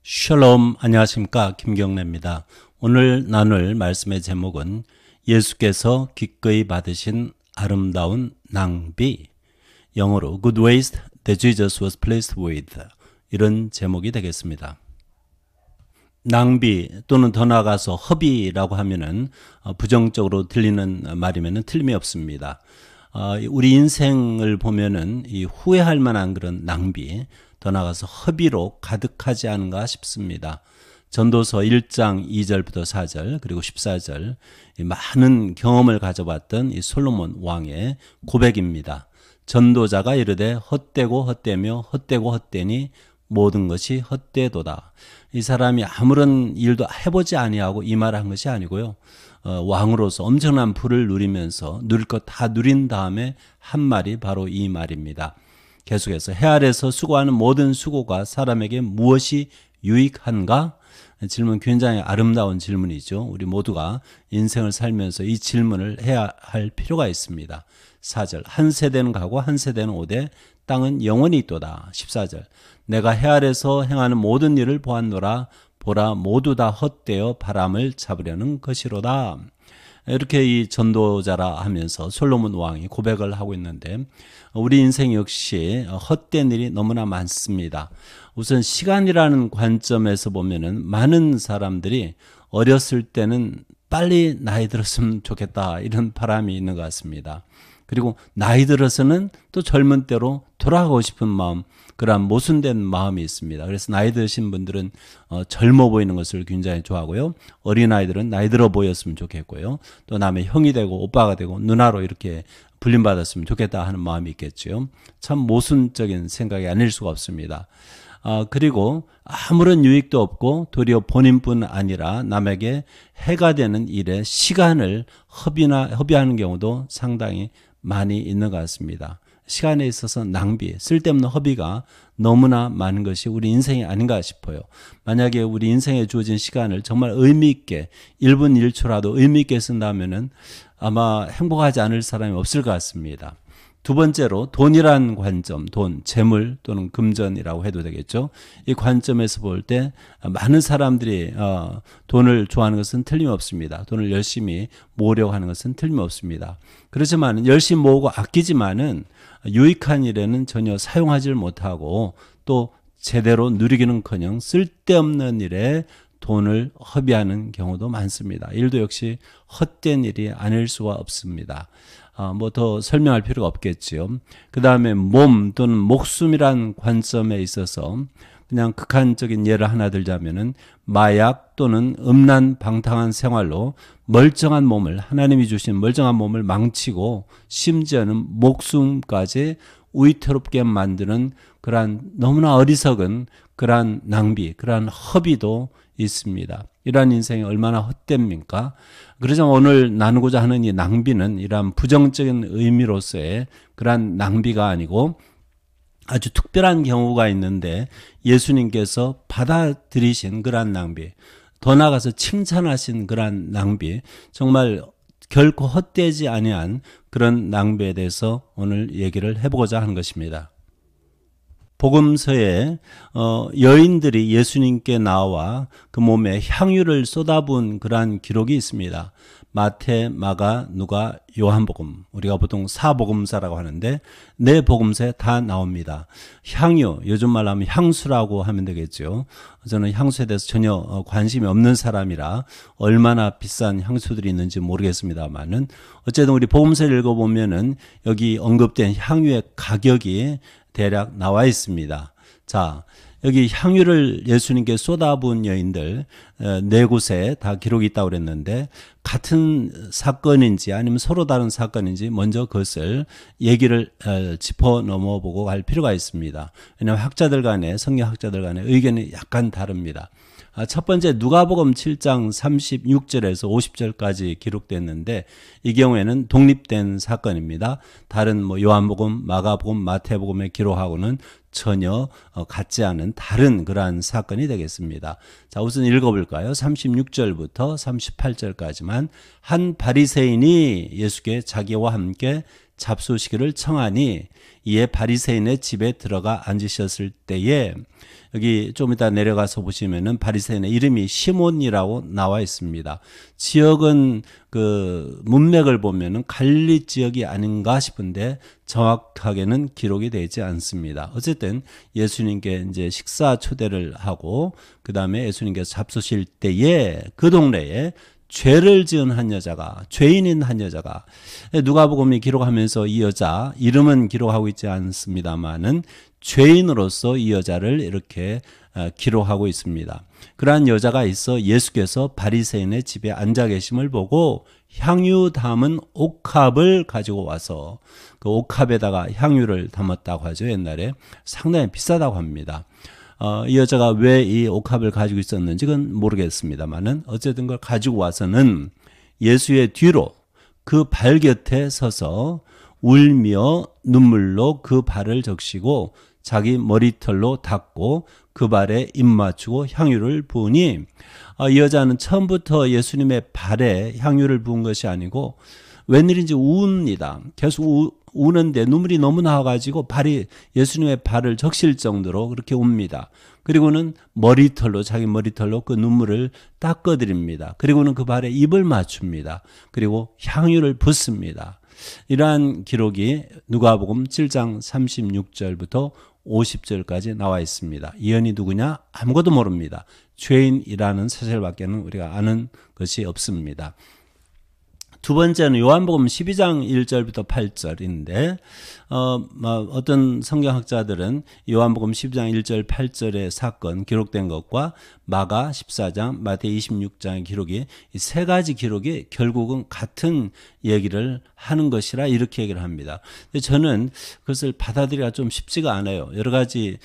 샬롬, 안녕하십니까, 김경래입니다. 오늘 나눌 말씀의 제목은 예수께서 기꺼이 받으신 아름다운 낭비, 영어로 Good Waste that Jesus was pleased with, 이런 제목이 되겠습니다. 낭비 또는 더 나아가서 허비라고 하면은 부정적으로 들리는 말이면은 틀림이 없습니다. 우리 인생을 보면은 이 후회할 만한 그런 낭비, 더 나아가서 허비로 가득하지 않은가 싶습니다. 전도서 1장 2절부터 4절 그리고 14절 많은 경험을 가져봤던 이 솔로몬 왕의 고백입니다. 전도자가 이르되 헛되고 헛되며 헛되고 헛되니 모든 것이 헛되도다. 이 사람이 아무런 일도 해보지 아니하고 이 말을 한 것이 아니고요. 왕으로서 엄청난 부를 누리면서 누릴 것 다 누린 다음에 한 말이 바로 이 말입니다. 계속해서 해 아래서 수고하는 모든 수고가 사람에게 무엇이 유익한가? 질문 굉장히 아름다운 질문이죠. 우리 모두가 인생을 살면서 이 질문을 해야 할 필요가 있습니다. 4절 한 세대는 가고 한 세대는 오되 땅은 영원히 있도다. 14절 내가 해 아래서 행하는 모든 일을 보았노라. 보라 모두 다 헛되어 바람을 잡으려는 것이로다. 이렇게 이 전도자라 하면서 솔로몬 왕이 고백을 하고 있는데 우리 인생 역시 헛된 일이 너무나 많습니다. 우선 시간이라는 관점에서 보면은 많은 사람들이 어렸을 때는 빨리 나이 들었으면 좋겠다 이런 바람이 있는 것 같습니다. 그리고 나이 들어서는 또 젊은 때로 돌아가고 싶은 마음, 그러한 모순된 마음이 있습니다. 그래서 나이 드신 분들은 젊어 보이는 것을 굉장히 좋아하고요. 어린아이들은 나이 들어 보였으면 좋겠고요. 또 남의 형이 되고 오빠가 되고 누나로 이렇게 불림받았으면 좋겠다 하는 마음이 있겠죠. 참 모순적인 생각이 아닐 수가 없습니다. 그리고 아무런 유익도 없고 도리어 본인뿐 아니라 남에게 해가 되는 일에 시간을 허비하는 경우도 상당히 많이 있는 것 같습니다. 시간에 있어서 낭비, 쓸데없는 허비가 너무나 많은 것이 우리 인생이 아닌가 싶어요. 만약에 우리 인생에 주어진 시간을 정말 의미 있게 1분 1초라도 의미 있게 쓴다면은 아마 행복하지 않을 사람이 없을 것 같습니다. 두 번째로 돈이란 관점, 돈, 재물 또는 금전이라고 해도 되겠죠. 이 관점에서 볼 때 많은 사람들이 돈을 좋아하는 것은 틀림없습니다. 돈을 열심히 모으려고 하는 것은 틀림없습니다. 그렇지만 열심히 모으고 아끼지만은 유익한 일에는 전혀 사용하지 못하고 또 제대로 누리기는커녕 쓸데없는 일에 돈을 허비하는 경우도 많습니다. 일도 역시 헛된 일이 아닐 수가 없습니다. 뭐 더 설명할 필요가 없겠지요. 그 다음에 몸 또는 목숨이란 관점에 있어서 그냥 극한적인 예를 하나 들자면은 마약 또는 음란 방탕한 생활로 멀쩡한 몸을 하나님이 주신 멀쩡한 몸을 망치고 심지어는 목숨까지 위태롭게 만드는 그러한 너무나 어리석은 그러한 낭비, 그러한 허비도 있습니다. 이러한 인생이 얼마나 헛됩니까? 그래서 오늘 나누고자 하는 이 낭비는 이러한 부정적인 의미로서의 그러한 낭비가 아니고 아주 특별한 경우가 있는데 예수님께서 받아들이신 그러한 낭비, 더 나아가서 칭찬하신 그러한 낭비, 정말 결코 헛되지 아니한 그런 낭비에 대해서 오늘 얘기를 해보고자 하는 것입니다. 복음서에 여인들이 예수님께 나와 그 몸에 향유를 쏟아부은 그러한 기록이 있습니다. 마태, 마가, 누가, 요한복음, 우리가 보통 사복음사라고 하는데 네 복음서에 다 나옵니다. 향유, 요즘 말로 하면 향수라고 하면 되겠죠. 저는 향수에 대해서 전혀 관심이 없는 사람이라 얼마나 비싼 향수들이 있는지 모르겠습니다만은 어쨌든 우리 복음서를 읽어보면은 여기 언급된 향유의 가격이 대략 나와 있습니다. 자, 여기 향유를 예수님께 쏟아부은 여인들 네 곳에 다 기록이 있다고 그랬는데 같은 사건인지 아니면 서로 다른 사건인지 먼저 그것을 얘기를 짚어 넘어보고 갈 필요가 있습니다. 왜냐하면 학자들 간에 성경학자들 간에 의견이 약간 다릅니다. 첫 번째 누가복음 7장 36절에서 50절까지 기록됐는데 이 경우에는 독립된 사건입니다. 다른 요한복음, 마가복음, 마태복음에 기록하고는 전혀 같지 않은 다른 그러한 사건이 되겠습니다. 자, 우선 읽어볼까요? 36절부터 38절까지만 한 바리새인이 예수께 자기와 함께 잡수시기를 청하니 이에 바리새인의 집에 들어가 앉으셨을 때에 여기 좀 이따 내려가서 보시면은 바리새인의 이름이 시몬이라고 나와 있습니다. 지역은 그 문맥을 보면은 갈릴리 지역이 아닌가 싶은데 정확하게는 기록이 되지 않습니다. 어쨌든 예수님께 이제 식사 초대를 하고 그 다음에 예수님께서 잡수실 때에 그 동네에 죄를 지은 한 여자가, 죄인인 한 여자가, 누가복음이 기록하면서 이 여자 이름은 기록하고 있지 않습니다만은 죄인으로서 이 여자를 이렇게 기록하고 있습니다. 그러한 여자가 있어 예수께서 바리새인의 집에 앉아 계심을 보고 향유 담은 옥합을 가지고 와서 그 옥합에다가 향유를 담았다고 하죠. 옛날에 상당히 비싸다고 합니다. 이 여자가 왜 이 옥합을 가지고 있었는지 그건 모르겠습니다만은 어쨌든 그걸 가지고 와서는 예수의 뒤로 그 발 곁에 서서 울며 눈물로 그 발을 적시고 자기 머리털로 닦고 그 발에 입 맞추고 향유를 부으니 이 여자는 처음부터 예수님의 발에 향유를 부은 것이 아니고 웬일인지 우웁니다. 계속 우는데 눈물이 너무 나와가지고 발이 예수님의 발을 적실 정도로 그렇게 웁니다. 그리고는 머리털로 자기 머리털로 그 눈물을 닦아드립니다. 그리고는 그 발에 입을 맞춥니다. 그리고 향유를 붓습니다. 이러한 기록이 누가복음 7장 36절부터 50절까지 나와 있습니다. 이 여인이 누구냐? 아무것도 모릅니다. 죄인이라는 사실밖에는 우리가 아는 것이 없습니다. 두 번째는 요한복음 12장 1절부터 8절인데 어떤 성경학자들은 요한복음 12장 1절 8절의 사건 기록된 것과 마가 14장, 마태 26장의 기록이 이 세 가지 기록이 결국은 같은 얘기를 하는 것이라 이렇게 얘기를 합니다. 근데 저는 그것을 받아들이기가 좀 쉽지가 않아요. 여러 가지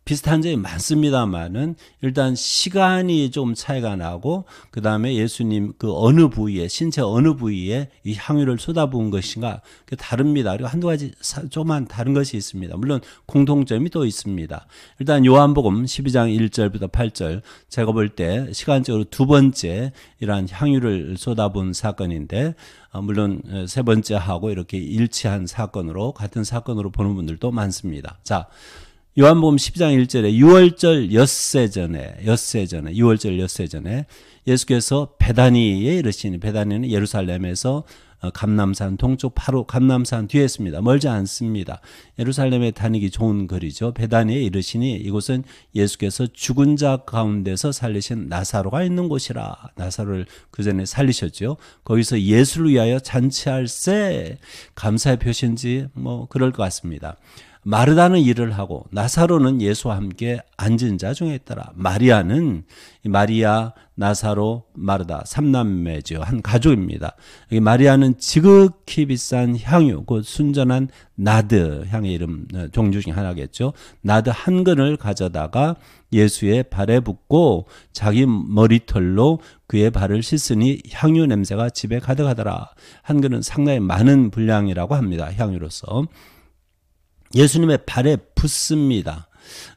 비슷한 점이 많습니다만은 일단 시간이 좀 차이가 나고 그 다음에 예수님 그 어느 부위에 신체 어느 부위에 이 향유를 쏟아부은 것인가 다릅니다. 그리고 한두 가지 조그만 다른 것이 있습니다. 물론 공통점이 또 있습니다. 일단 요한복음 12장 1절부터 8절 제가 볼 때 시간적으로 두 번째 이러한 향유를 쏟아부은 사건인데 물론 세 번째하고 이렇게 일치한 사건으로 같은 사건으로 보는 분들도 많습니다. 자, 요한복음 12장 1절에 유월절 엿새 전에 6월절 엿새 전에 예수께서 베다니에 이르시니 베다니는 예루살렘에서 감람산 동쪽 바로 감람산 뒤에 있습니다. 멀지 않습니다. 예루살렘에 다니기 좋은 거리죠. 베다니에 이르시니 이곳은 예수께서 죽은 자 가운데서 살리신 나사로가 있는 곳이라. 나사로를 그 전에 살리셨죠. 거기서 예수를 위하여 잔치할세 감사의 표시인지 뭐 그럴 것 같습니다. 마르다는 일을 하고 나사로는 예수와 함께 앉은 자 중에 있더라. 마리아는 마리아, 나사로, 마르다 3남매죠. 한 가족입니다. 여기 마리아는 지극히 비싼 향유, 곧 순전한 나드 향의 이름 종류 중에 하나겠죠. 나드 한 근을 가져다가 예수의 발에 붓고 자기 머리털로 그의 발을 씻으니 향유 냄새가 집에 가득하더라. 한 근은 상당히 많은 분량이라고 합니다. 향유로서. 예수님의 발에 붓습니다.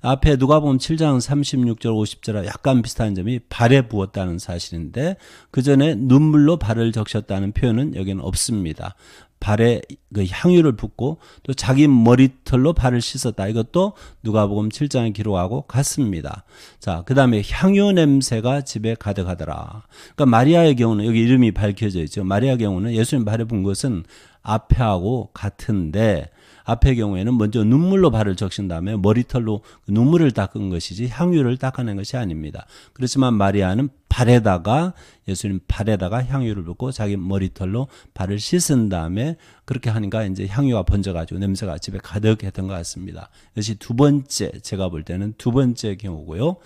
앞에 누가복음 7장 36절 50절과 약간 비슷한 점이 발에 부었다는 사실인데 그 전에 눈물로 발을 적셨다는 표현은 여기는 없습니다. 발에 그 향유를 붓고 또 자기 머리털로 발을 씻었다. 이것도 누가복음 7장에 기록하고 같습니다. 자, 그 다음에 향유 냄새가 집에 가득하더라. 그러니까 마리아의 경우는 여기 이름이 밝혀져 있죠. 마리아의 경우는 예수님 발에 분 것은 앞에하고 같은데 앞의 경우에는 먼저 눈물로 발을 적신 다음에 머리털로 눈물을 닦은 것이지 향유를 닦아낸 것이 아닙니다. 그렇지만 마리아는 발에다가 예수님 발에다가 향유를 붓고 자기 머리털로 발을 씻은 다음에 그렇게 하니까 이제 향유가 번져가지고 냄새가 집에 가득했던 것 같습니다. 이것이 두 번째 제가 볼 때는 두 번째 경우고요.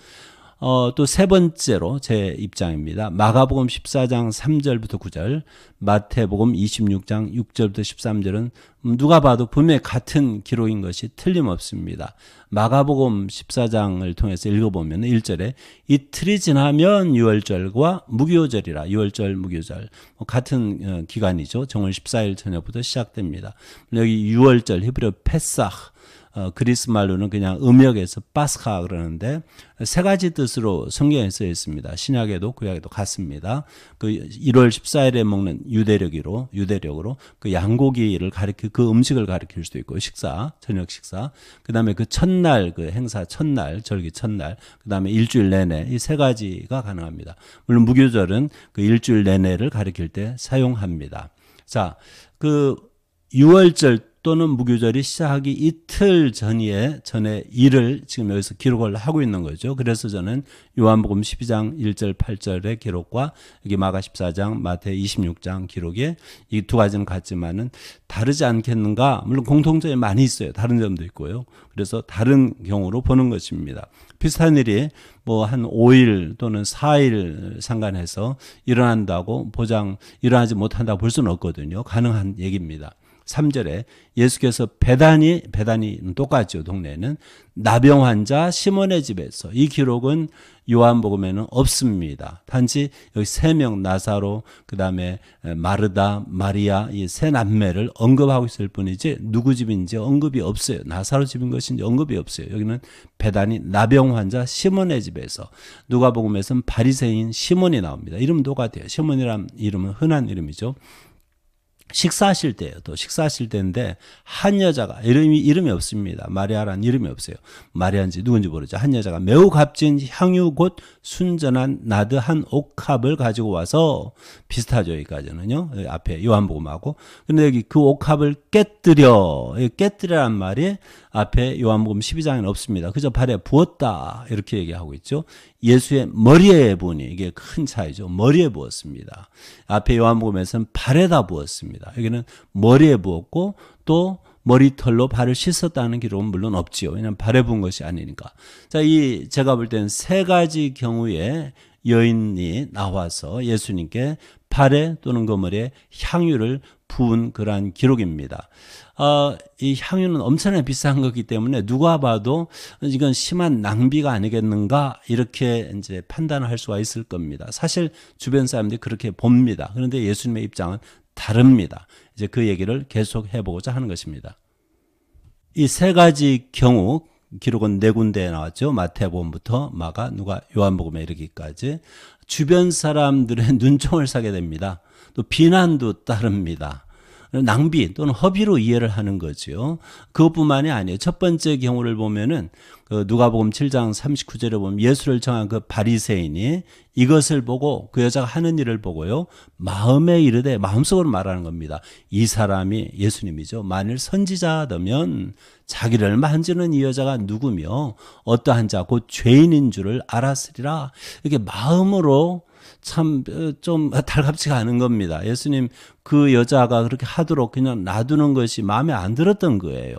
또 세 번째로 제 입장입니다. 마가복음 14장 3절부터 9절, 마태복음 26장 6절부터 13절은 누가 봐도 분명히 같은 기록인 것이 틀림없습니다. 마가복음 14장을 통해서 읽어보면 1절에 이틀이 지나면 유월절과 무교절이라 유월절 무교절 같은 기간이죠. 정월 14일 저녁부터 시작됩니다. 여기 유월절 히브리어 페사흐 그리스 말로는 그냥 음역에서 파스카 그러는데 세 가지 뜻으로 성경에 써 있습니다. 신약에도 구약에도 같습니다. 그 1월 14일에 먹는 유대력으로 그 양고기를 그 음식을 가리킬 수도 있고 저녁 식사. 그다음에 그 첫날 그 행사 첫날 절기 첫날 그다음에 일주일 내내 이 세 가지가 가능합니다. 물론 무교절은 그 일주일 내내를 가리킬 때 사용합니다. 자, 그 6월절 또는 무교절이 시작하기 이틀 전에 일을 지금 여기서 기록을 하고 있는 거죠. 그래서 저는 요한복음 12장 1절 8절의 기록과 여기 마가 14장 마태 26장 기록에 이 두 가지는 같지만은 다르지 않겠는가? 물론 공통점이 많이 있어요. 다른 점도 있고요. 그래서 다른 경우로 보는 것입니다. 비슷한 일이 뭐 한 5일 또는 4일 상관해서 일어난다고 일어나지 못한다고 볼 수는 없거든요. 가능한 얘기입니다. 3절에 예수께서 베다니는 똑같죠. 동네는 나병 환자 시몬의 집에서 이 기록은 요한복음에는 없습니다. 단지 여기 3명 나사로 그다음에 마르다 마리아 이 세 남매를 언급하고 있을 뿐이지 누구 집인지 언급이 없어요. 나사로 집인 것인지 언급이 없어요. 여기는 베다니 나병 환자 시몬의 집에서 누가복음에서는 바리새인 시몬이 나옵니다. 이름 똑같아요. 시몬이라는 이름은 흔한 이름이죠. 식사하실 때예요. 또 식사하실 때인데 한 여자가 이름이 없습니다. 마리아라는 이름이 없어요. 마리아인지 누군지 모르죠. 한 여자가 매우 값진 향유 곧 순전한 나드 한 옥합을 가지고 와서 비슷하죠. 여기까지는요. 여기 앞에 요한복음하고. 근데 여기 그 옥합을 깨뜨리라는 말이 앞에 요한복음 12장에는 없습니다. 그저 발에 부었다 이렇게 얘기하고 있죠. 예수의 머리에 부으니 이게 큰 차이죠. 머리에 부었습니다. 앞에 요한복음에서는 발에다 부었습니다. 여기는 머리에 부었고 또 머리털로 발을 씻었다는 기록은 물론 없지요. 왜냐하면 발에 부은 것이 아니니까. 자, 제가 볼 때는 세 가지 경우에 여인이 나와서 예수님께 발에 또는 그 머리에 향유를 부은 그러한 기록입니다. 이 향유는 엄청나게 비싼 거기 때문에 누가 봐도 이건 심한 낭비가 아니겠는가 이렇게 이제 판단할 수가 있을 겁니다. 사실 주변 사람들이 그렇게 봅니다. 그런데 예수님의 입장은 다릅니다. 이제 그 얘기를 계속 해보고자 하는 것입니다. 이 세 가지 경우 기록은 4군데에 나왔죠. 마태복음부터 마가, 누가, 요한복음에 이르기까지 주변 사람들의 눈총을 사게 됩니다. 또 비난도 따릅니다. 낭비 또는 허비로 이해를 하는 거죠. 그것뿐만이 아니에요. 첫 번째 경우를 보면은 그 누가복음 7장 39절에 보면 예수를 정한 그 바리새인이 이것을 보고 그 여자가 하는 일을 보고요. 마음에 이르되 마음속으로 말하는 겁니다. 이 사람이 예수님이죠. 만일 선지자라면 자기를 만지는 이 여자가 누구며 어떠한 자 곧 죄인인 줄을 알았으리라. 이렇게 마음으로 참 좀 달갑지가 않은 겁니다. 예수님 그 여자가 그렇게 하도록 그냥 놔두는 것이 마음에 안 들었던 거예요.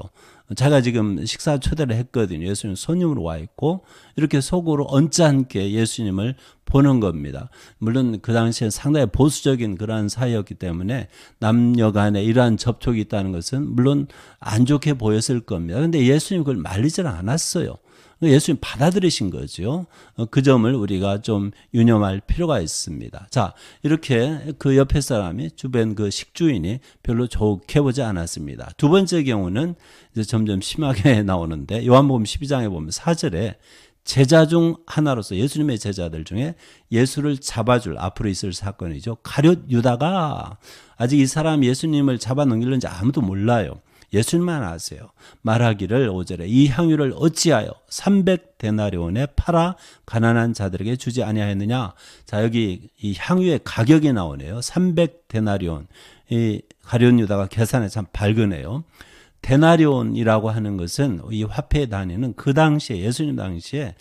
제가 지금 식사 초대를 했거든요. 예수님 손님으로 와 있고 이렇게 속으로 언짢게 예수님을 보는 겁니다. 물론 그 당시에 상당히 보수적인 그러한 사회였기 때문에 남녀 간에 이러한 접촉이 있다는 것은 물론 안 좋게 보였을 겁니다. 그런데 예수님 그걸 말리질 않았어요. 예수님 받아들이신 거죠. 그 점을 우리가 좀 유념할 필요가 있습니다. 자, 이렇게 그 옆에 사람이 주변 그 식주인이 별로 좋게 보지 않았습니다. 두 번째 경우는 이제 점점 심하게 나오는데 요한복음 12장에 보면 4절에 제자 중 하나로서 예수님의 제자들 중에 예수를 잡아줄 앞으로 있을 사건이죠. 가룟 유다가 아직 이 사람 예수님을 잡아 넘기는지 아무도 몰라요. 예수님만 아세요. 말하기를 5절에 이 향유를 어찌하여 300데나리온에 팔아 가난한 자들에게 주지 아니하였느냐. 자, 여기 이 향유의 가격이 나오네요. 300데나리온. 이 가룟 유다가 계산에 참 발견해요. 데나리온이라고 하는 것은 이 화폐 단위는 그 당시에 예수님 당시에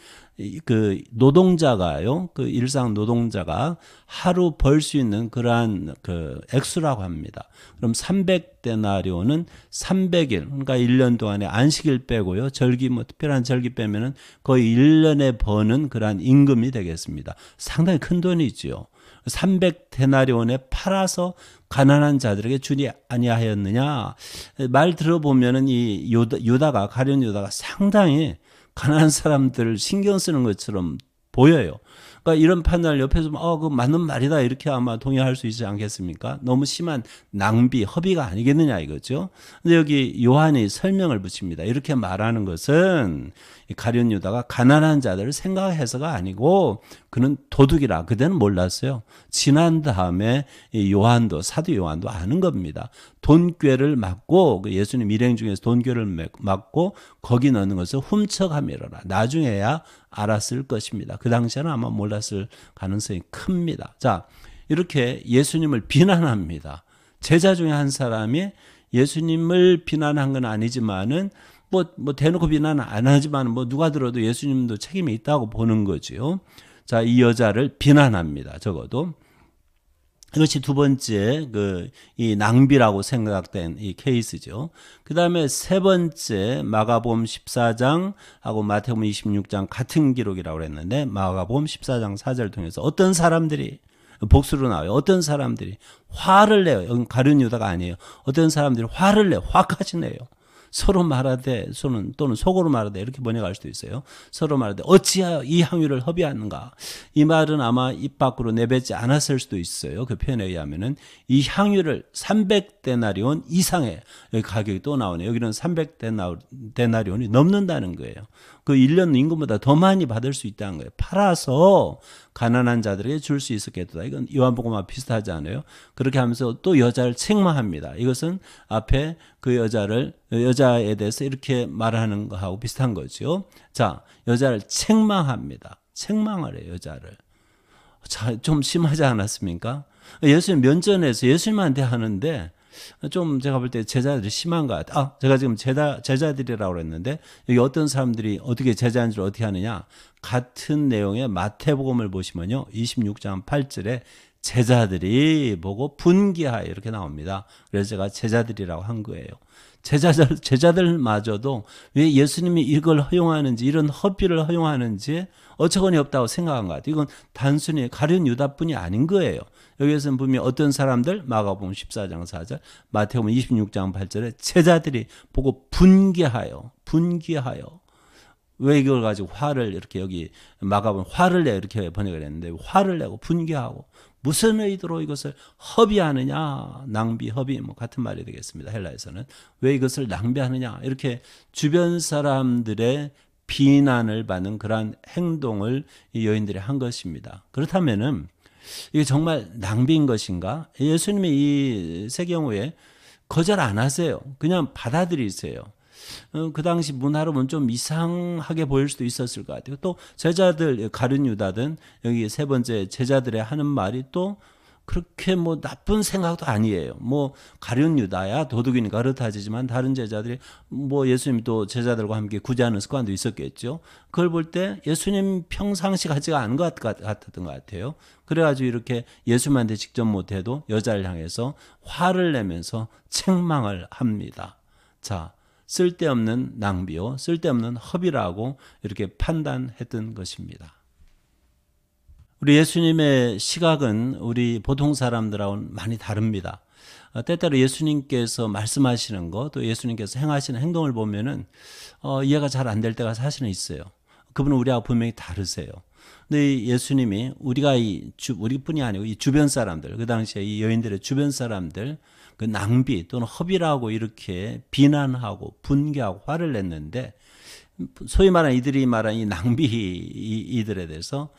그 노동자가요, 그 일상 노동자가 하루 벌 수 있는 그러한 그 액수라고 합니다. 그럼 300데나리온은 300일, 그러니까 1년 동안에 안식일 빼고요, 절기 뭐 특별한 절기 빼면은 거의 1년에 버는 그러한 임금이 되겠습니다. 상당히 큰 돈이지요. 300데나리온에 팔아서 가난한 자들에게 주지 아니하였느냐. 말 들어보면은 이 가룟 유다가 상당히 가난한 사람들 신경 쓰는 것처럼 보여요. 그러니까 이런 판단을 옆에서 그 맞는 말이다 이렇게 아마 동의할 수 있지 않겠습니까? 너무 심한 낭비, 허비가 아니겠느냐 이거죠. 근데 여기 요한이 설명을 붙입니다. 이렇게 말하는 것은 가룟 유다가 가난한 자들을 생각해서가 아니고 그는 도둑이라 그때는 몰랐어요. 지난 다음에 요한도 사도 요한도 아는 겁니다. 돈꾀를 막고 예수님 일행 중에서 돈꾀를 막고 거기 넣는 것을 훔쳐가미로라. 나중에야 알았을 것입니다. 그 당시에는 아마 몰랐을 가능성이 큽니다. 자, 이렇게 예수님을 비난합니다. 제자 중에 한 사람이 예수님을 비난한 건 아니지만은 뭐 대놓고 비난 안 하지만 누가 들어도 예수님도 책임이 있다고 보는 거죠. 자, 이 여자를 비난합니다. 적어도. 이것이 두 번째 이 낭비라고 생각된 이 케이스죠. 그 다음에 세 번째 마가복음 14장하고 마태복음 26장 같은 기록이라고 그랬는데 마가복음 14장 4절을 통해서 어떤 사람들이 복수로 나와요. 어떤 사람들이 화를 내요. 여기 가룟 유다가 아니에요. 어떤 사람들이 화를 내요. 화까지 내요. 서로 말하되 또는 속으로 말하되 이렇게 번역할 수도 있어요. 서로 말하되 어찌하여 이 향유를 허비하는가. 이 말은 아마 입 밖으로 내뱉지 않았을 수도 있어요. 그 표현에 의하면은 이 향유를 300데나리온 이상의 여기 가격이 또 나오네요. 여기는 300데나리온이 넘는다는 거예요. 그 1년 임금보다 더 많이 받을 수 있다는 거예요. 팔아서 가난한 자들에게 줄 수 있었겠다. 이건 요한복음과 비슷하지 않아요? 그렇게 하면서 또 여자를 책망합니다. 이것은 앞에 그 여자에 대해서 이렇게 말하는 거하고 비슷한 거죠. 자, 여자를 책망합니다. 책망을 해요, 여자를. 자, 좀 심하지 않았습니까? 예수님 면전에서 예수님한테 하는데 좀 제가 볼 때 제자들이 심한 것 같아요. 제가 지금 제자들이라고 그랬는데 여기 어떤 사람들이 어떻게 제자인 줄 어떻게 하느냐. 같은 내용의 마태복음을 보시면요. 26장 8절에 제자들이 보고 분기하여 이렇게 나옵니다. 그래서 제가 제자들이라고 한 거예요. 제자들마저도 왜 예수님이 이걸 허용하는지 이런 허비를 허용하는지 어처구니 없다고 생각한 것 같아요. 이건 단순히 가룟 유다뿐이 아닌 거예요. 여기에서는 분명히 어떤 사람들 마가복음 14장 4절 마태복음 26장 8절에 제자들이 보고 분기하여 왜 이걸 가지고 화를 이렇게 여기 마가복음 화를 내 이렇게 번역을 했는데 화를 내고 분기하고 무슨 의도로 이것을 허비하느냐. 낭비, 허비 같은 말이 되겠습니다. 헬라에서는. 왜 이것을 낭비하느냐. 이렇게 주변 사람들의 비난을 받는 그러한 행동을 이 여인들이 한 것입니다. 그렇다면은 이게 정말 낭비인 것인가? 예수님이 이 세 경우에 거절 안 하세요. 그냥 받아들이세요. 그 당시 문화로 보면 좀 이상하게 보일 수도 있었을 것 같아요. 또 제자들 가룟 유다든 여기 세 번째 제자들의 하는 말이 또 그렇게 나쁜 생각도 아니에요. 가룟 유다야 도둑이니까 그렇다 하지만 다른 제자들이 예수님이 또 제자들과 함께 구제하는 습관도 있었겠죠. 그걸 볼 때 예수님 평상시 같지가 않은 것 같았던 것 같아요. 그래가지고 이렇게 예수님한테 직접 못해도 여자를 향해서 화를 내면서 책망을 합니다. 자, 쓸데없는 낭비요, 쓸데없는 허비라고 이렇게 판단했던 것입니다. 우리 예수님의 시각은 우리 보통 사람들하고는 많이 다릅니다. 때때로 예수님께서 말씀하시는 것, 또 예수님께서 행하시는 행동을 보면은 이해가 잘 안 될 때가 사실은 있어요. 그분은 우리하고 분명히 다르세요. 근데 예수님이 우리뿐이 아니고 이 주변 사람들, 그 당시에 이 여인들의 주변 사람들, 그 낭비 또는 허비라고 이렇게 비난하고 분개하고 화를 냈는데 소위 말하는 이들이 말하는 이 낭비들에 대해서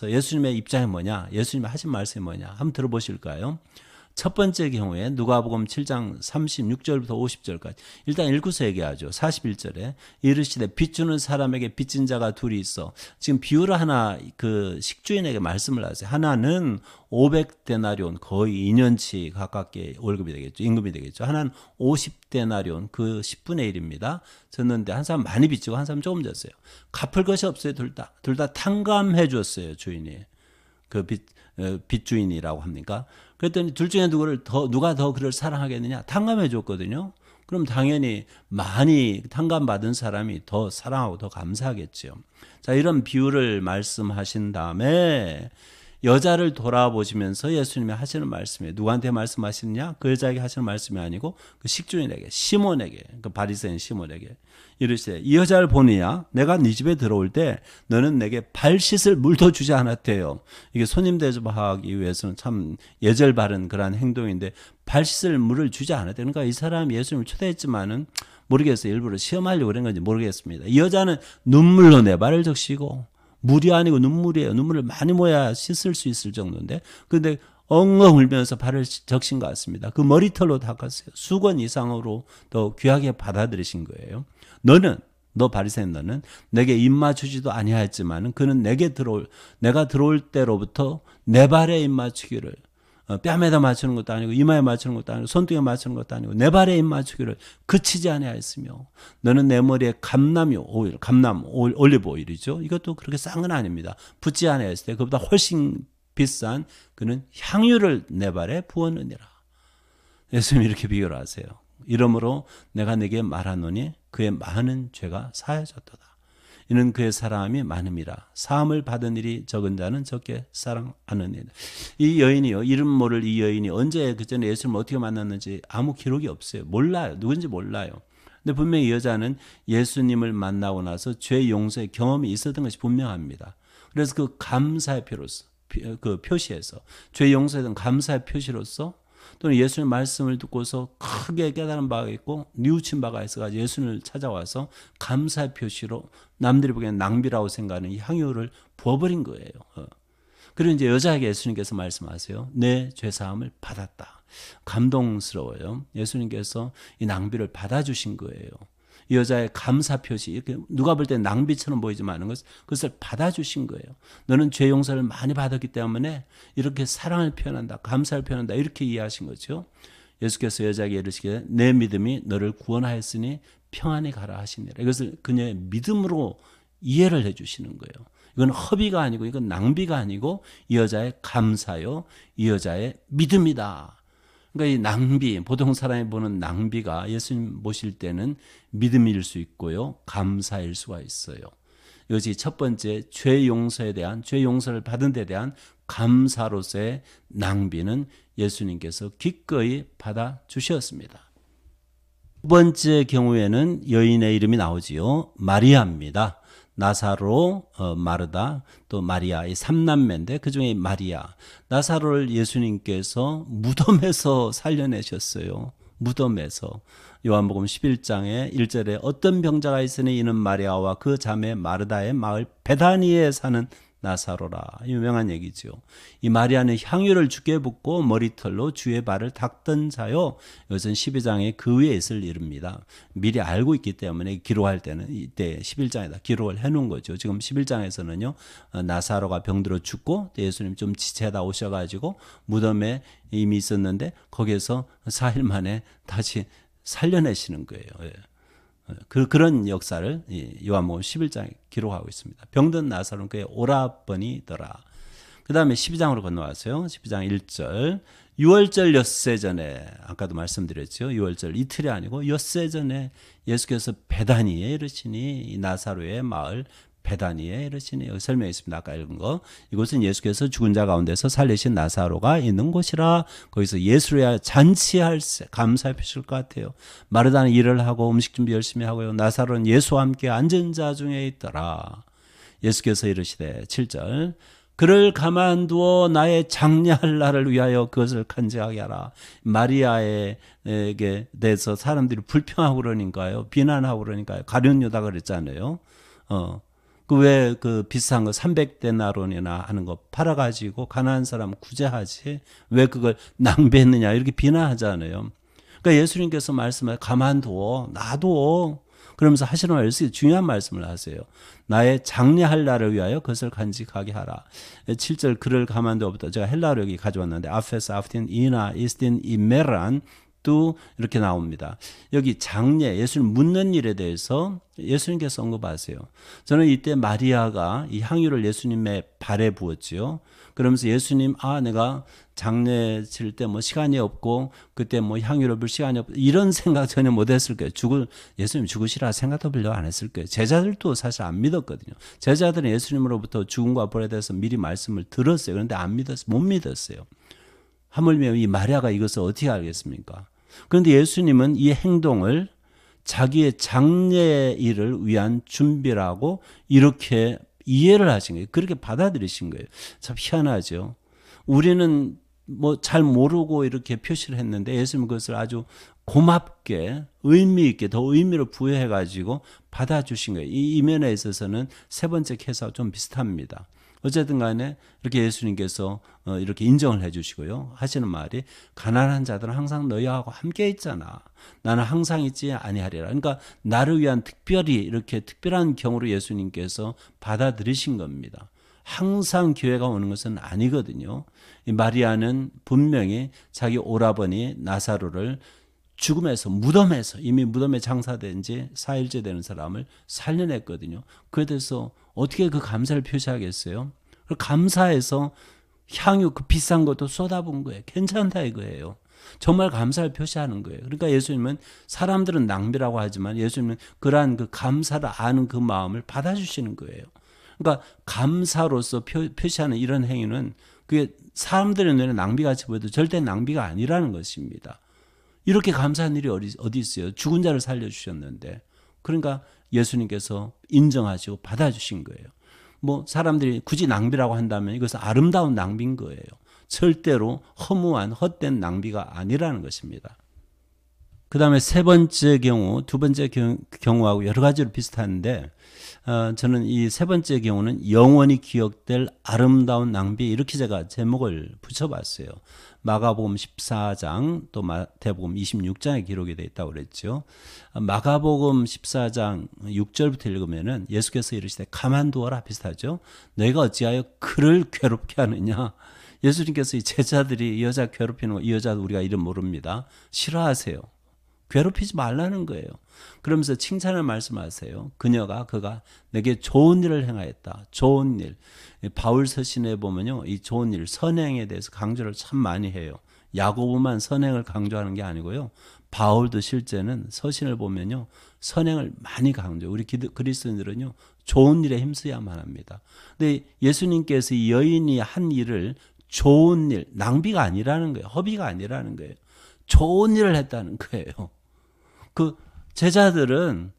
예수님의 입장이 뭐냐, 예수님이 하신 말씀이 뭐냐 한번 들어보실까요? 첫 번째 경우에 누가복음 7장 36절부터 50절까지 일단 읽고서 얘기하죠. 41절에 이르시되 빚 주는 사람에게 빚진 자가 둘이 있어. 지금 비유를 하나 그 식주인에게 말씀을 하세요. 하나는 500데나리온 거의 2년치 가깝게 월급이 되겠죠. 임금이 되겠죠. 하나는 50데나리온 그 10분의 1입니다. 졌는데 한 사람 많이 빚지고 한 사람 조금 졌어요. 갚을 것이 없어요. 둘 다 탕감해 줬어요. 주인이. 그 빚주인이라고 합니까? 그랬더니 둘 중에 누가 더 그를 사랑하겠느냐? 탕감해 줬거든요. 그럼 당연히 많이 탕감받은 사람이 더 사랑하고 더 감사하겠죠. 자, 이런 비유를 말씀하신 다음에 여자를 돌아보시면서 예수님이 하시는 말씀이에요. 누구한테 말씀하시느냐? 그 여자에게 하시는 말씀이 아니고 그 식주인에게, 시몬에게, 그 바리새인 시몬에게 이르시되 이 여자를 보느냐? 내가 네 집에 들어올 때 너는 내게 발 씻을 물도 주지 않았대요. 이게 손님 대접하기 위해서는 참 예절 바른 그러한 행동인데 발 씻을 물을 주지 않았대요. 그러니까 이 사람이 예수님을 초대했지만은 모르겠어요. 일부러 시험하려고 그런 건지 모르겠습니다. 이 여자는 눈물로 내 발을 적시고, 물이 아니고 눈물이에요. 눈물을 많이 모아야 씻을 수 있을 정도인데, 그런데 엉엉 울면서 발을 적신 것 같습니다. 그 머리털로 닦았어요. 수건 이상으로 더 귀하게 받아들이신 거예요. 너 바리새인 너는 내게 입 맞추지도 아니하였지만은 그는 내가 들어올 때로부터 내 발에 입 맞추기를, 뺨에다 맞추는 것도 아니고 이마에 맞추는 것도 아니고 손등에 맞추는 것도 아니고 내 발에 입 맞추기를 그치지 아니하였으며 너는 내 머리에 감람 올리브 오일이죠. 이것도 그렇게 싼 건 아닙니다. 붓지 아니하였을 때 그보다 훨씬 비싼 그는 향유를 내 발에 부었느니라. 예수님이 이렇게 비교를 하세요. 이러므로 내가 네게 말하노니 그의 많은 죄가 사하여졌도다. 이는 그의 사랑함이 많음이라. 사함을 받은 일이 적은 자는 적게 사랑하느니라. 이 여인이요, 이름 모를 이 여인이 언제 그 전에 예수님을 어떻게 만났는지 아무 기록이 없어요. 몰라요. 누군지 몰라요. 근데 분명히 이 여자는 예수님을 만나고 나서 죄 용서의 경험이 있었던 것이 분명합니다. 그래서 그 감사의 표로서, 그 표시에서, 죄 용서에 대한 감사의 표시로서, 또는 예수님의 말씀을 듣고서 크게 깨달은 바가 있고 뉘우친 바가 있어가지고 예수님을 찾아와서 감사의 표시로 남들이 보기엔 낭비라고 생각하는 이 향유를 부어버린 거예요. 그리고 이제 여자에게 예수님께서 말씀하세요. 내 죄사함을 받았다. 감동스러워요. 예수님께서 이 낭비를 받아주신 거예요. 이 여자의 감사 표시, 이렇게 누가 볼 때 낭비처럼 보이지만 그것을 받아주신 거예요. 너는 죄 용서를 많이 받았기 때문에 이렇게 사랑을 표현한다, 감사를 표현한다, 이렇게 이해하신 거죠. 예수께서 여자에게 이르시기를 내 믿음이 너를 구원하였으니 평안히 가라 하시니라. 이것을 그녀의 믿음으로 이해를 해주시는 거예요. 이건 허비가 아니고 이건 낭비가 아니고 이 여자의 감사요, 이 여자의 믿음이다. 그러니까 이 낭비, 보통 사람이 보는 낭비가 예수님 모실 때는 믿음일 수 있고요, 감사일 수가 있어요. 이것이 첫 번째 죄 용서에 대한, 죄 용서를 받은 데 대한 감사로서의 낭비는 예수님께서 기꺼이 받아주셨습니다. 두 번째 경우에는 여인의 이름이 나오지요. 마리아입니다. 나사로, 마르다, 또 마리아, 이 3남매인데 그중에 마리아. 나사로를 예수님께서 무덤에서 살려내셨어요. 무덤에서. 요한복음 11장에 1절에 어떤 병자가 있으니 이는 마리아와 그 자매 마르다의 마을 베다니에 사는 나사로라. 유명한 얘기죠. 이 마리아는 향유를 주께 붓고 머리털로 주의 발을 닦던 자요. 이것은 12장에 그 위에 있을 일입니다. 미리 알고 있기 때문에 기록할 때는 이때 11장에다 기록을 해놓은 거죠. 지금 11장에서는요. 나사로가 병들어 죽고 예수님 좀 지체하다 오셔가지고 무덤에 이미 있었는데 거기에서 4일 만에 다시 살려내시는 거예요. 그런 역사를 요한복음 11장에 기록하고 있습니다. 병든 나사로는 그의 오라버니더라. 그 다음에 12장으로 건너왔어요. 12장 1절. 유월절 엿새 전에, 아까도 말씀드렸죠. 유월절 이틀이 아니고 엿새 전에 예수께서 베다니에 이르시니, 이 나사로의 마을 베다니에 이르시니, 여기 설명이 있습니다. 아까 읽은 거. 이곳은 예수께서 죽은 자 가운데서 살리신 나사로가 있는 곳이라. 거기서 예수를 잔치할 감사의 표시일 것 같아요. 마르다는 일을 하고 음식 준비 열심히 하고요. 나사로는 예수와 함께 앉은 자 중에 있더라. 예수께서 이르시되 7절. 그를 가만두어 나의 장례할 날을 위하여 그것을 간직하게 하라. 마리아에게 대해서 사람들이 불평하고 그러니까요. 비난하고 그러니까요. 가룟 유다가 그랬잖아요. 그 비싼 거 300데나론이나 하는 거 팔아가지고 가난한 사람 구제하지 왜 그걸 낭비했느냐 이렇게 비난하잖아요. 그러니까 예수님께서 말씀하세요. 가만두어, 놔둬. 그러면서 하시는 말씀이 중요한 말씀을 하세요. 나의 장례할 날을 위하여 그것을 간직하게 하라. 7절 그를 가만두어부터 제가 헬라어로 여기 가져왔는데 아페스 아프틴 이나 이스틴 이메란 것도 이렇게 나옵니다. 여기 장례, 예수님 묻는 일에 대해서 예수님께서 언급하세요. 저는 이때 마리아가 이 향유를 예수님의 발에 부었지요. 그러면서 예수님, 내가 장례 칠 때 뭐 시간이 없고 그때 뭐 향유를 불 시간이 없고 이런 생각 전혀 못 했을 거예요. 예수님 죽으시라 생각도 별로 안 했을 거예요. 제자들도 사실 안 믿었거든요. 제자들은 예수님으로부터 죽음과 부활에 대해서 미리 말씀을 들었어요. 그런데 못 믿었어요. 하물며 이 마리아가 이것을 어떻게 알겠습니까? 그런데 예수님은 이 행동을 자기의 장례 일을 위한 준비라고 이렇게 이해를 하신 거예요. 그렇게 받아들이신 거예요. 참 희한하죠. 우리는 뭐 잘 모르고 이렇게 표시를 했는데 예수님은 그것을 아주 고맙게 의미 있게 더 의미를 부여해 가지고 받아주신 거예요. 이 면에 있어서는 세 번째 케이스와 좀 비슷합니다. 어쨌든 간에 이렇게 예수님께서 이렇게 인정을 해 주시고요. 하시는 말이 가난한 자들은 항상 너희하고 함께 있잖아. 나는 항상 있지 아니하리라. 그러니까 나를 위한 특별히 이렇게 특별한 경우로 예수님께서 받아들이신 겁니다. 항상 기회가 오는 것은 아니거든요. 이 마리아는 분명히 자기 오라버니 나사로를 죽음에서 무덤에서 이미 무덤에 장사된 지 4일째 되는 사람을 살려냈거든요. 그에 대해서 어떻게 그 감사를 표시하겠어요? 감사해서 향유 그 비싼 것도 쏟아본 거예요. 괜찮다 이거예요. 정말 감사를 표시하는 거예요. 그러니까 예수님은 사람들은 낭비라고 하지만 예수님은 그러한 그 감사를 아는 그 마음을 받아주시는 거예요. 그러니까 감사로서 표시하는 이런 행위는 그게 사람들의 눈에 낭비같이 보여도 절대 낭비가 아니라는 것입니다. 이렇게 감사한 일이 어디 있어요? 죽은 자를 살려주셨는데. 그러니까 예수님께서 인정하시고 받아주신 거예요. 뭐 사람들이 굳이 낭비라고 한다면 이것은 아름다운 낭비인 거예요. 절대로 허무한 헛된 낭비가 아니라는 것입니다. 그 다음에 세 번째 경우, 두 번째 경우하고 여러 가지로 비슷한데 저는 이 세 번째 경우는 영원히 기억될 아름다운 낭비 이렇게 제가 제목을 붙여봤어요. 마가복음 14장 또 마태복음 26장에 기록이 되어 있다고 그랬죠. 마가복음 14장 6절부터 읽으면은 예수께서 이르시되 가만두어라 비슷하죠. 너희가 어찌하여 그를 괴롭게 하느냐. 예수님께서 이 제자들이 이 여자 괴롭히는 거, 이 여자도 우리가 이름 모릅니다. 싫어하세요. 괴롭히지 말라는 거예요. 그러면서 칭찬을 말씀하세요. 그가 내게 좋은 일을 행하였다. 좋은 일. 바울 서신에 보면요. 이 좋은 일, 선행에 대해서 강조를 참 많이 해요. 야고보만 선행을 강조하는 게 아니고요. 바울도 실제는 서신을 보면요. 선행을 많이 강조해요. 우리 그리스도인들은요. 좋은 일에 힘써야만 합니다. 근데 예수님께서 이 여인이 한 일을 좋은 일, 낭비가 아니라는 거예요. 허비가 아니라는 거예요. 좋은 일을 했다는 거예요. 그 제자들은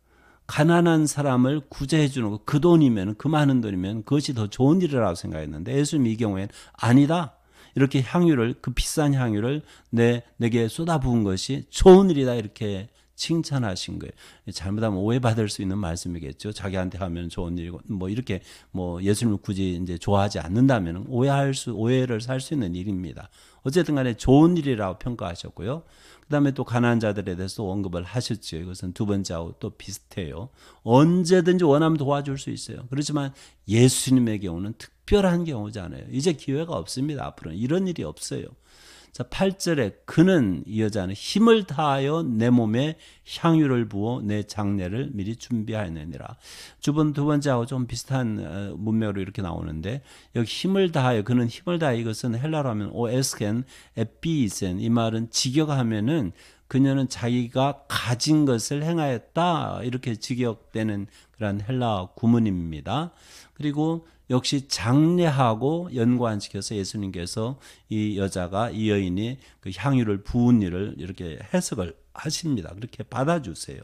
가난한 사람을 구제해 주는 거, 그 돈이면, 그 많은 돈이면 그것이 더 좋은 일이라고 생각했는데 예수님 이 경우에는 아니다. 이렇게 향유를, 그 비싼 향유를 내게 쏟아부은 것이 좋은 일이다. 이렇게 칭찬하신 거예요. 잘못하면 오해받을 수 있는 말씀이겠죠. 자기한테 하면 좋은 일이고, 뭐 이렇게 뭐 예수님을 굳이 이제 좋아하지 않는다면 오해를 살 수 있는 일입니다. 어쨌든 간에 좋은 일이라고 평가하셨고요. 그 다음에 또 가난한 자들에 대해서 언급을 하셨죠. 이것은 두 번째하고 또 비슷해요. 언제든지 원하면 도와줄 수 있어요. 그렇지만 예수님의 경우는 특별한 경우잖아요. 이제 기회가 없습니다. 앞으로는 이런 일이 없어요. 자, 8절에 그는 이 여자는 힘을 다하여 내 몸에 향유를 부어 내 장례를 미리 준비하였느니라. 두 번째하고 좀 비슷한 문맥으로 이렇게 나오는데 여기 힘을 다하여 그는 힘을 다하여 이것은 헬라로 하면 오에스켄 에피이센 이 말은 직역하면은 그녀는 자기가 가진 것을 행하였다 이렇게 직역되는 그런 헬라 구문입니다. 그리고 역시 장례하고 연관시켜서 예수님께서 이 여인이 그 향유를 부은 일을 이렇게 해석을 하십니다. 그렇게 받아주세요.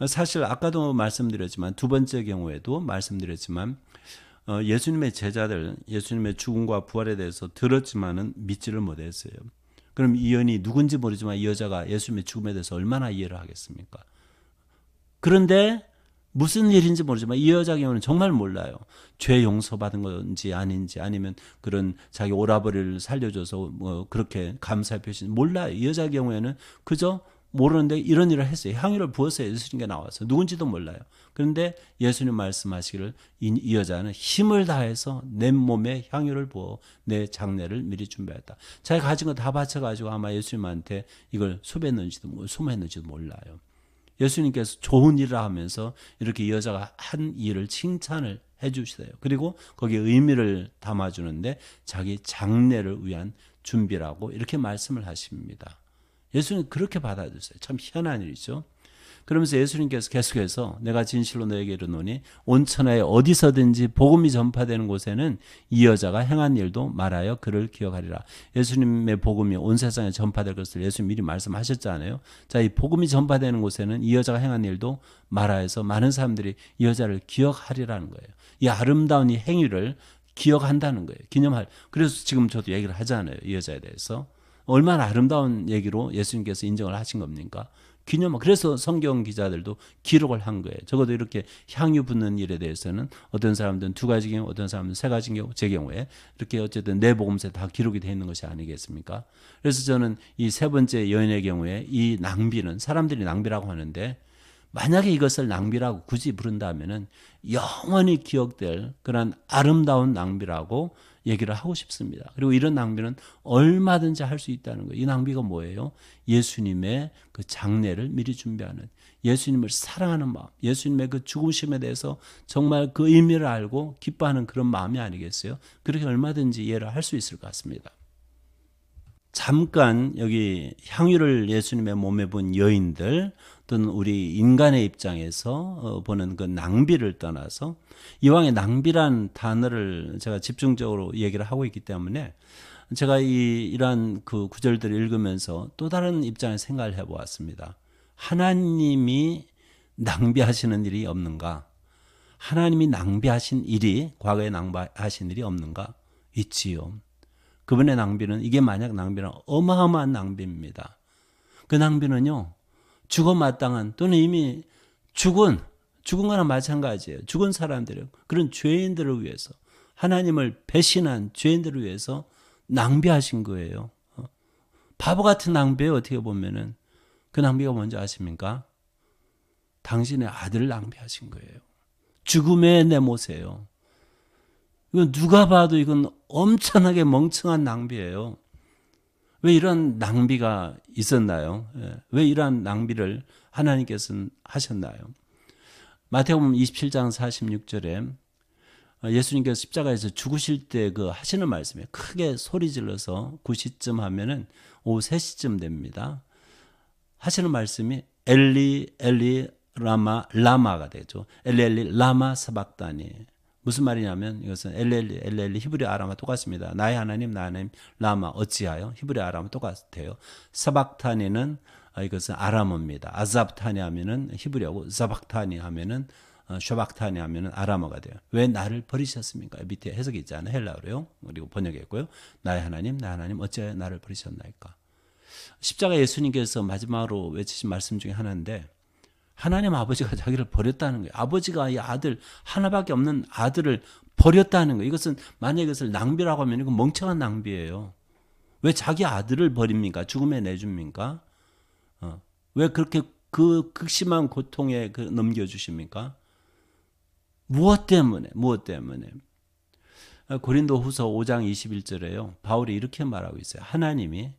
사실 아까도 말씀드렸지만 두 번째 경우에도 말씀드렸지만 예수님의 제자들 예수님의 죽음과 부활에 대해서 들었지만은 믿지를 못했어요. 그럼 이 여인이 누군지 모르지만 이 여자가 예수님의 죽음에 대해서 얼마나 이해를 하겠습니까? 그런데 무슨 일인지 모르지만 이 여자 경우는 정말 몰라요. 죄 용서받은 건지 아닌지 아니면 그런 자기 오라버니를 살려줘서 뭐 그렇게 감사의 표시 몰라요. 이 여자 경우에는 그저 모르는데 이런 일을 했어요. 향유를 부었어요. 예수님께 나와서. 누군지도 몰라요. 그런데 예수님 말씀하시기를 이 여자는 힘을 다해서 내 몸에 향유를 부어 내 장례를 미리 준비했다. 자기가 가진 거 다 바쳐가지고 아마 예수님한테 이걸 수매했는지도 몰라요. 예수님께서 좋은 일을 하면서 이렇게 이 여자가 한 일을 칭찬을 해 주시세요. 그리고 거기에 의미를 담아주는데 자기 장례를 위한 준비라고 이렇게 말씀을 하십니다. 예수님 그렇게 받아주세요. 참 희한한 일이죠. 그러면서 예수님께서 계속해서 내가 진실로 너에게 이르노니 온 천하에 어디서든지 복음이 전파되는 곳에는 이 여자가 행한 일도 말하여 그를 기억하리라. 예수님의 복음이 온 세상에 전파될 것을 예수님 미리 말씀하셨잖아요. 자, 이 복음이 전파되는 곳에는 이 여자가 행한 일도 말하여서 많은 사람들이 이 여자를 기억하리라는 거예요. 이 아름다운 이 행위를 기억한다는 거예요. 기념할. 그래서 지금 저도 얘기를 하잖아요. 이 여자에 대해서. 얼마나 아름다운 얘기로 예수님께서 인정을 하신 겁니까? 그래서 성경 기자들도 기록을 한 거예요. 적어도 이렇게 향유 붓는 일에 대해서는 어떤 사람들은 2가지 경우, 어떤 사람들은 3가지 경우, 제 경우에 이렇게 어쨌든 내 복음서에 다 기록이 되어 있는 것이 아니겠습니까? 그래서 저는 이 3번째 여인의 경우에 이 낭비는 사람들이 낭비라고 하는데 만약에 이것을 낭비라고 굳이 부른다면은 영원히 기억될 그런 아름다운 낭비라고 얘기를 하고 싶습니다. 그리고 이런 낭비는 얼마든지 할 수 있다는 거예요. 이 낭비가 뭐예요? 예수님의 그 장례를 미리 준비하는, 예수님을 사랑하는 마음, 예수님의 그 죽으심에 대해서 정말 그 의미를 알고 기뻐하는 그런 마음이 아니겠어요? 그렇게 얼마든지 이해를 할 수 있을 것 같습니다. 잠깐 여기 향유를 예수님의 몸에 본 여인들 또는 우리 인간의 입장에서 보는 그 낭비를 떠나서 이왕에 낭비란 단어를 제가 집중적으로 얘기를 하고 있기 때문에 제가 이러한 그 구절들을 읽으면서 또 다른 입장에서 생각을 해보았습니다. 하나님이 낭비하시는 일이 없는가? 하나님이 낭비하신 일이 과거에 낭비하신 일이 없는가? 있지요. 그분의 낭비는 이게 만약 낭비는 어마어마한 낭비입니다. 그 낭비는요. 죽어 마땅한 또는 이미 죽은 거나 마찬가지예요. 죽은 사람들이요. 그런 죄인들을 위해서 하나님을 배신한 죄인들을 위해서 낭비하신 거예요. 바보 같은 낭비예요. 어떻게 보면은 그 낭비가 뭔지 아십니까? 당신의 아들을 낭비하신 거예요. 죽음의 내모세요. 이건 누가 봐도 이건 엄청나게 멍청한 낭비예요. 왜 이런 낭비가 있었나요? 왜 이러한 낭비를 하나님께서는 하셨나요? 마태복음 27장 46절에 예수님께서 십자가에서 죽으실 때 그 하시는 말씀에 크게 소리 질러서 9시쯤 하면은 오후 3시쯤 됩니다. 하시는 말씀이 엘리 엘리 라마가 되죠. 엘리 엘리 라마 사박다니. 무슨 말이냐면 이것은 엘리 히브리어 아람어 똑같습니다. 나의 하나님 라마 어찌하여 히브리어 아람어 똑같아요. 사박타니는 이것은 아람어입니다. 아잡타니 하면은 히브리어고 사박타니 하면은 샤박타니 하면은 아람어가 돼요. 왜 나를 버리셨습니까? 밑에 해석이 있잖아요. 헬라어로요. 그리고 번역했고요. 나의 하나님 어찌하여 나를 버리셨나이까? 십자가 예수님께서 마지막으로 외치신 말씀 중에 하나인데 하나님 아버지가 자기를 버렸다는 거예요. 아버지가 이 아들 하나밖에 없는 아들을 버렸다는 거예요. 이것은 만약에 이것을 낭비라고 하면 이건 멍청한 낭비예요. 왜 자기 아들을 버립니까? 죽음에 내줍니까? 왜 그렇게 그 극심한 고통에 넘겨주십니까? 무엇 때문에? 고린도후서 5장 21절에요. 바울이 이렇게 말하고 있어요. 하나님이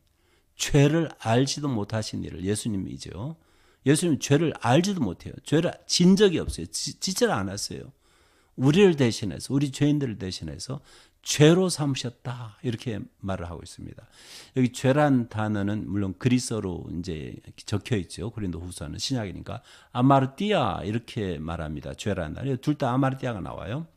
죄를 알지도 못하신 일을, 예수님이죠. 예수님 죄를 알지도 못해요. 죄를 진 적이 없어요. 지지를 않았어요. 우리를 대신해서, 우리 죄인들을 대신해서 죄로 삼으셨다. 이렇게 말을 하고 있습니다. 여기 죄란 단어는 물론 그리스어로 이제 적혀 있죠. 고린도후서는 신약이니까 아마르띠아 이렇게 말합니다. 죄란 단어. 둘 다 아마르띠아가 나와요.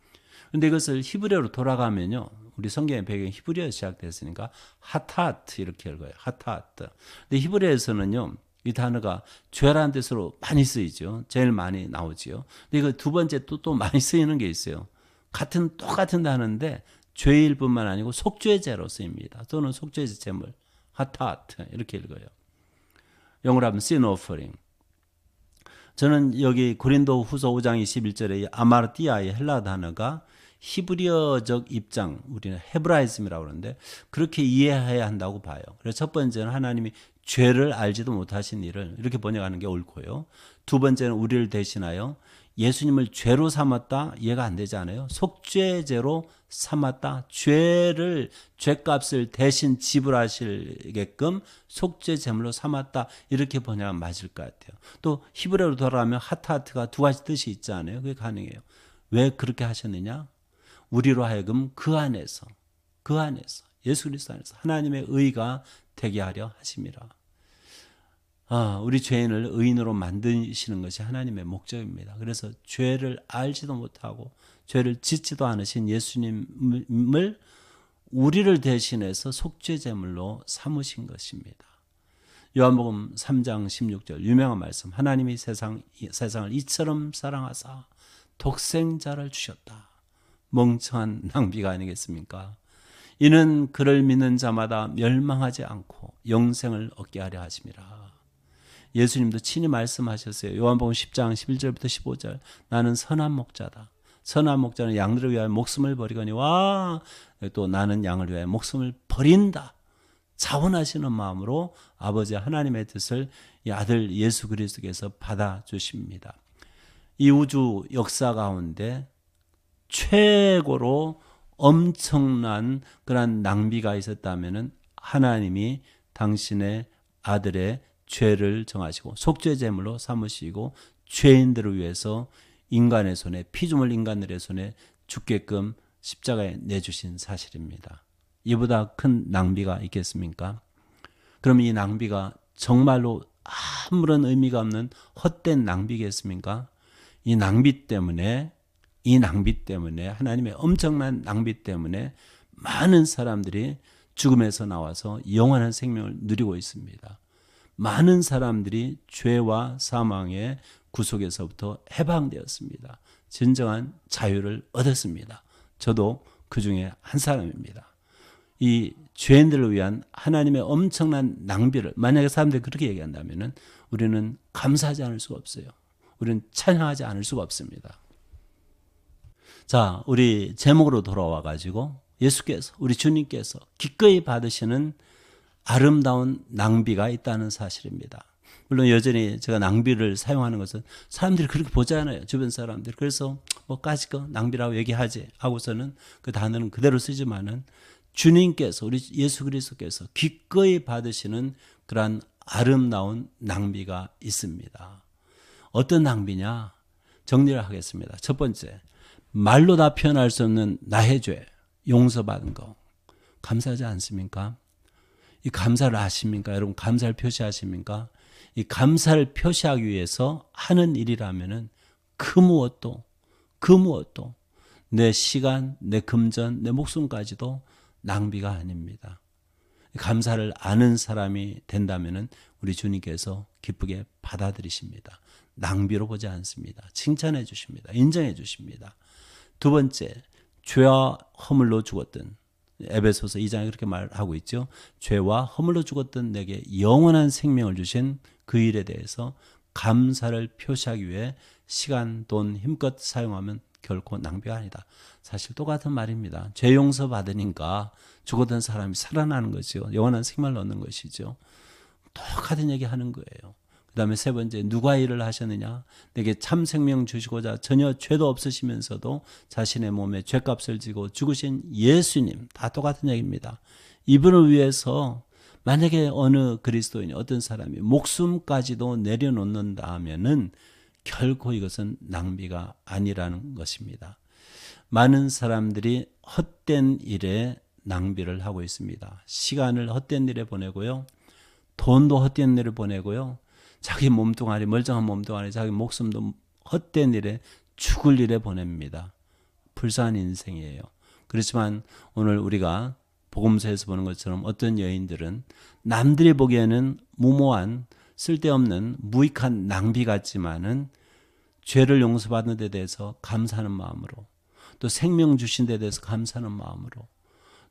그런데 이것을 히브리어로 돌아가면요. 우리 성경의 배경이 히브리어에서 시작됐으니까 하타트 이렇게 읽어요. 하타트. 근데 히브리어에서는요. 이 단어가 죄라는 뜻으로 많이 쓰이죠. 제일 많이 나오지요. 근데 이거 두 번째 또 많이 쓰이는 게 있어요. 똑같은 단어인데 죄일 뿐만 아니고 속죄제로 쓰입니다. 또는 속죄제 제물, 하타트 이렇게 읽어요. 영어로 하면 sin offering. 저는 여기 고린도 후서 5장 21절에 아마르티아의 헬라 단어가 히브리어적 입장, 우리는 헤브라이즘이라고 그러는데 그렇게 이해해야 한다고 봐요. 그래서 첫 번째는 하나님이 죄를 알지도 못하신 일을 이렇게 번역하는 게 옳고요. 두 번째는 우리를 대신하여 예수님을 죄로 삼았다, 이해가 안 되지 않아요? 속죄죄로 삼았다, 죄값을 대신 지불하시게끔 속죄제물로 삼았다, 이렇게 번역하면 맞을 것 같아요. 또 히브리어로 돌아가면 하타하트가 두 가지 뜻이 있지 않아요? 그게 가능해요. 왜 그렇게 하셨느냐? 우리로 하여금 그 안에서 예수 그리스도 안에서 하나님의 의가 되게 하려 하심이라. 우리 죄인을 의인으로 만드시는 것이 하나님의 목적입니다. 그래서 죄를 알지도 못하고 죄를 짓지도 않으신 예수님을 우리를 대신해서 속죄제물로 삼으신 것입니다. 요한복음 3장 16절 유명한 말씀, 하나님이 세상을 이처럼 사랑하사 독생자를 주셨다. 멍청한 낭비가 아니겠습니까? 이는 그를 믿는 자마다 멸망하지 않고 영생을 얻게 하려 하심이라. 예수님도 친히 말씀하셨어요. 요한복음 10장 11절부터 15절. 나는 선한 목자다. 선한 목자는 양들을 위하여 목숨을 버리거니와 또 나는 양을 위하여 목숨을 버린다. 자원하시는 마음으로 아버지 하나님의 뜻을 이 아들 예수 그리스도께서 받아주십니다. 이 우주 역사 가운데 최고로 엄청난 그런 낭비가 있었다면 하나님이 당신의 아들의 죄를 정하시고 속죄제물로 삼으시고 죄인들을 위해서 인간의 손에, 피조물 인간들의 손에 죽게끔 십자가에 내주신 사실입니다. 이보다 큰 낭비가 있겠습니까? 그럼 이 낭비가 정말로 아무런 의미가 없는 헛된 낭비겠습니까? 이 낭비 때문에 하나님의 엄청난 낭비 때문에 많은 사람들이 죽음에서 나와서 영원한 생명을 누리고 있습니다. 많은 사람들이 죄와 사망의 구속에서부터 해방되었습니다. 진정한 자유를 얻었습니다. 저도 그 중에 한 사람입니다. 이 죄인들을 위한 하나님의 엄청난 낭비를 만약에 사람들이 그렇게 얘기한다면 우리는 감사하지 않을 수가 없어요. 우리는 찬양하지 않을 수가 없습니다. 자, 우리 제목으로 돌아와 가지고 예수께서, 우리 주님께서 기꺼이 받으시는 아름다운 낭비가 있다는 사실입니다. 물론 여전히 제가 낭비를 사용하는 것은 사람들이 그렇게 보잖아요. 주변 사람들이. 그래서 까짓 거 낭비라고 얘기하지 하고서는 그 단어는 그대로 쓰지만은 주님께서, 우리 예수 그리스도께서 기꺼이 받으시는 그러한 아름다운 낭비가 있습니다. 어떤 낭비냐? 정리를 하겠습니다. 첫 번째, 말로 다 표현할 수 없는 나의 죄, 용서받은 거. 감사하지 않습니까? 이 감사를 아십니까? 여러분 감사를 표시하십니까? 이 감사를 표시하기 위해서 하는 일이라면은 그 무엇도 내 시간, 내 금전, 내 목숨까지도 낭비가 아닙니다. 감사를 아는 사람이 된다면은 우리 주님께서 기쁘게 받아들이십니다. 낭비로 보지 않습니다. 칭찬해 주십니다. 인정해 주십니다. 두 번째, 죄와 허물로 죽었던, 에베소서 2장에 그렇게 말하고 있죠. 죄와 허물로 죽었던 내게 영원한 생명을 주신 그 일에 대해서 감사를 표시하기 위해 시간, 돈, 힘껏 사용하면 결코 낭비가 아니다. 사실 똑같은 말입니다. 죄 용서 받으니까 죽었던 사람이 살아나는 거죠. 영원한 생명을 얻는 것이죠. 똑같은 얘기 하는 거예요. 그 다음에 세 번째, 누가 일을 하셨느냐? 내게 참 생명 주시고자 전혀 죄도 없으시면서도 자신의 몸에 죄값을 지고 죽으신 예수님, 다 똑같은 얘기입니다. 이분을 위해서 만약에 어느 그리스도인이, 어떤 사람이 목숨까지도 내려놓는다 하면은 결코 이것은 낭비가 아니라는 것입니다. 많은 사람들이 헛된 일에 낭비를 하고 있습니다. 시간을 헛된 일에 보내고요. 돈도 헛된 일에 보내고요. 자기 몸뚱아리, 멀쩡한 몸뚱아리, 자기 목숨도 헛된 일에, 죽을 일에 보냅니다. 불쌍한 인생이에요. 그렇지만 오늘 우리가 복음서에서 보는 것처럼 어떤 여인들은 남들이 보기에는 무모한, 쓸데없는, 무익한 낭비 같지만은 죄를 용서받는 데 대해서 감사하는 마음으로, 또 생명 주신 데 대해서 감사하는 마음으로,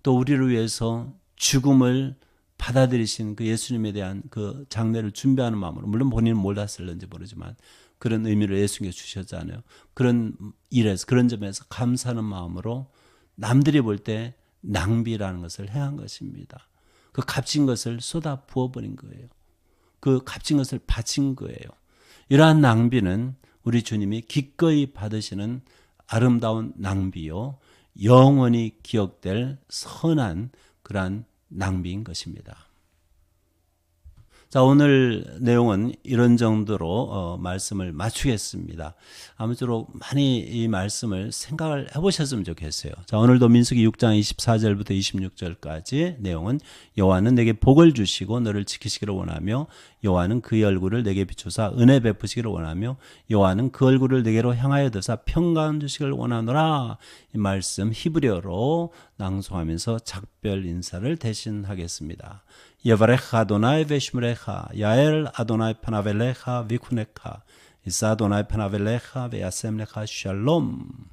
또 우리를 위해서 죽음을 받아들이신 그 예수님에 대한 그 장례를 준비하는 마음으로, 물론 본인은 몰랐을는지 모르지만 그런 의미를 예수님께 주셨잖아요. 그런 일에서 그런 점에서 감사하는 마음으로 남들이 볼 때 낭비라는 것을 행한 것입니다. 그 값진 것을 쏟아 부어버린 거예요. 그 값진 것을 바친 거예요. 이러한 낭비는 우리 주님이 기꺼이 받으시는 아름다운 낭비요, 영원히 기억될 선한 그러한 낭비인 것입니다. 자, 오늘 내용은 이런 정도로 말씀을 마치겠습니다. 아무쪼록 많이 이 말씀을 생각을 해보셨으면 좋겠어요. 자, 오늘도 민수기 6장 24절부터 26절까지 내용은 여호와는 내게 복을 주시고 너를 지키시기를 원하며 여호와는 그의 얼굴을 내게 비추사 은혜 베푸시기를 원하며 여호와는 그 얼굴을 내게로 향하여 드사 평강 주시기를 원하노라. 이 말씀 히브리어로 낭송하면서 작별 인사를 대신하겠습니다. יברך אדוני וישמרך, יאר אדוני פניו אליך ויחונך, יישא אדוני פניו אליך וישם לך שלום.